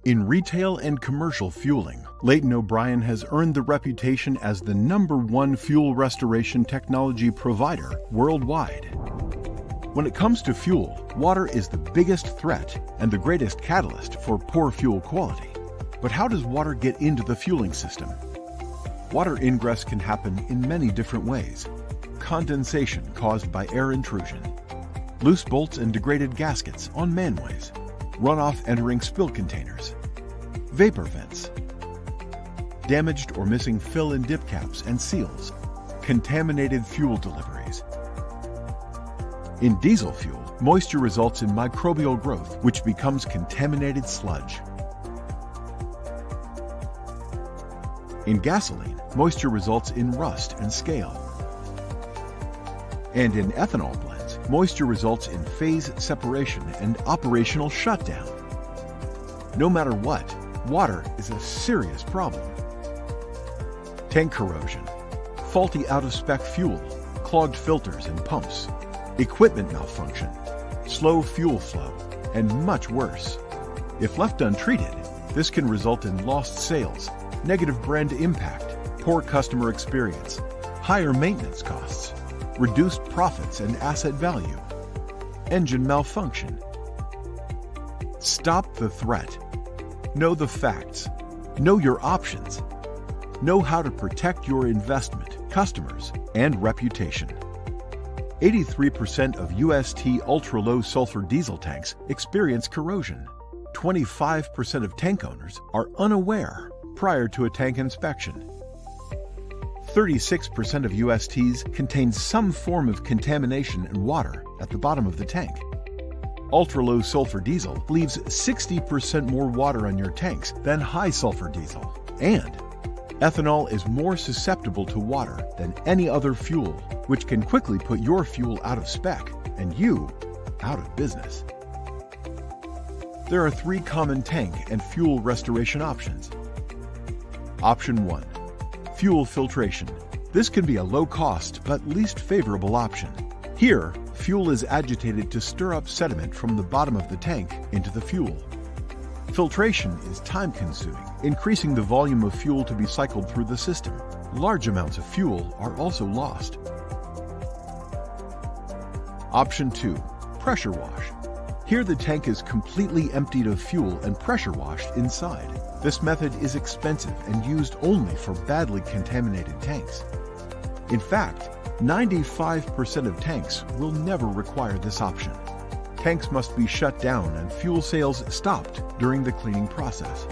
In retail and commercial fueling, Layton O'Brien has earned the reputation as the #1 fuel restoration technology provider worldwide. When it comes to fuel, water is the biggest threat and the greatest catalyst for poor fuel quality. But how does water get into the fueling system? Water ingress can happen in many different ways. Condensation caused by air intrusion, loose bolts and degraded gaskets on manways, runoff entering spill containers, vapor vents, damaged or missing fill and dip caps and seals, contaminated fuel deliveries. In diesel fuel, moisture results in microbial growth, which becomes contaminated sludge. In gasoline, moisture results in rust and scale. And in ethanol blends, moisture results in phase separation and operational shutdown. No matter what, water is a serious problem. Tank corrosion, faulty out-of-spec fuel, clogged filters and pumps, equipment malfunction, slow fuel flow, and much worse. If left untreated, this can result in lost sales, negative brand impact, poor customer experience, higher maintenance costs, reduced profits and asset value, engine malfunction. Stop the threat. Know the facts. Know your options. Know how to protect your investment, customers, and reputation. 83% of UST ultra-low sulfur diesel tanks experience corrosion. 25% of tank owners are unaware prior to a tank inspection. 36% of USTs contain some form of contamination in water at the bottom of the tank. Ultra-low sulfur diesel leaves 60% more water on your tanks than high sulfur diesel. And ethanol is more susceptible to water than any other fuel, which can quickly put your fuel out of spec and you out of business. There are 3 common tank and fuel restoration options. Option 1. Fuel filtration. This can be a low-cost but least favorable option. Here, fuel is agitated to stir up sediment from the bottom of the tank into the fuel. Filtration is time-consuming, increasing the volume of fuel to be cycled through the system. Large amounts of fuel are also lost. Option 2. Pressure wash. Here the tank is completely emptied of fuel and pressure washed inside. This method is expensive and used only for badly contaminated tanks. In fact, 95% of tanks will never require this option. Tanks must be shut down and fuel sales stopped during the cleaning process.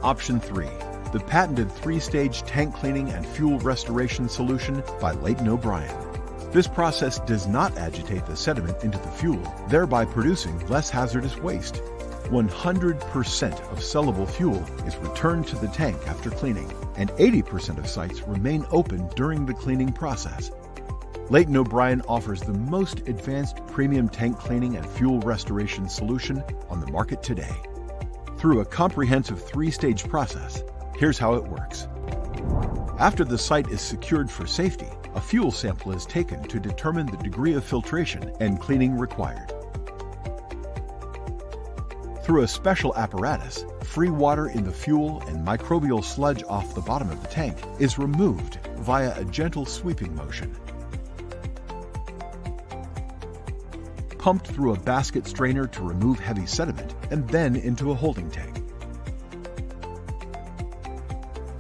Option 3. The patented 3-stage tank cleaning and fuel restoration solution by Layton O'Brien. This process does not agitate the sediment into the fuel, thereby producing less hazardous waste. 100% of sellable fuel is returned to the tank after cleaning, and 80% of sites remain open during the cleaning process. Layton O'Brien offers the most advanced premium tank cleaning and fuel restoration solution on the market today. Through a comprehensive 3-stage process, here's how it works. After the site is secured for safety, a fuel sample is taken to determine the degree of filtration and cleaning required. Through a special apparatus, free water in the fuel and microbial sludge off the bottom of the tank is removed via a gentle sweeping motion. Pumped through a basket strainer to remove heavy sediment and then into a holding tank.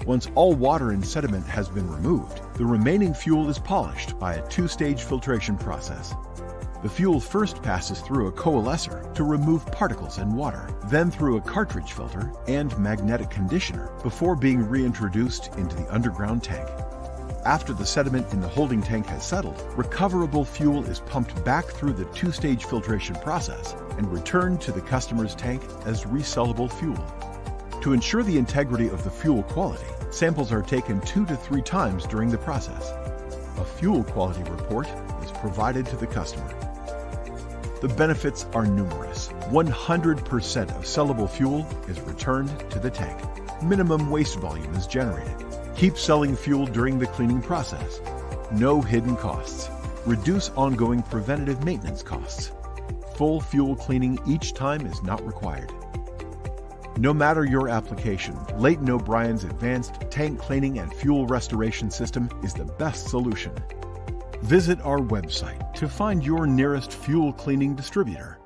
Once all water and sediment has been removed, the remaining fuel is polished by a 2-stage filtration process. The fuel first passes through a coalescer to remove particles and water, then through a cartridge filter and magnetic conditioner before being reintroduced into the underground tank. After the sediment in the holding tank has settled, recoverable fuel is pumped back through the 2-stage filtration process and returned to the customer's tank as resellable fuel. To ensure the integrity of the fuel quality, samples are taken 2 to 3 times during the process. A fuel quality report is provided to the customer. The benefits are numerous. 100% of sellable fuel is returned to the tank. Minimum waste volume is generated. Keep selling fuel during the cleaning process. No hidden costs. Reduce ongoing preventative maintenance costs. Full fuel cleaning each time is not required. No matter your application, Leighton O'Brien's advanced tank cleaning and fuel restoration system is the best solution. Visit our website to find your nearest fuel cleaning distributor.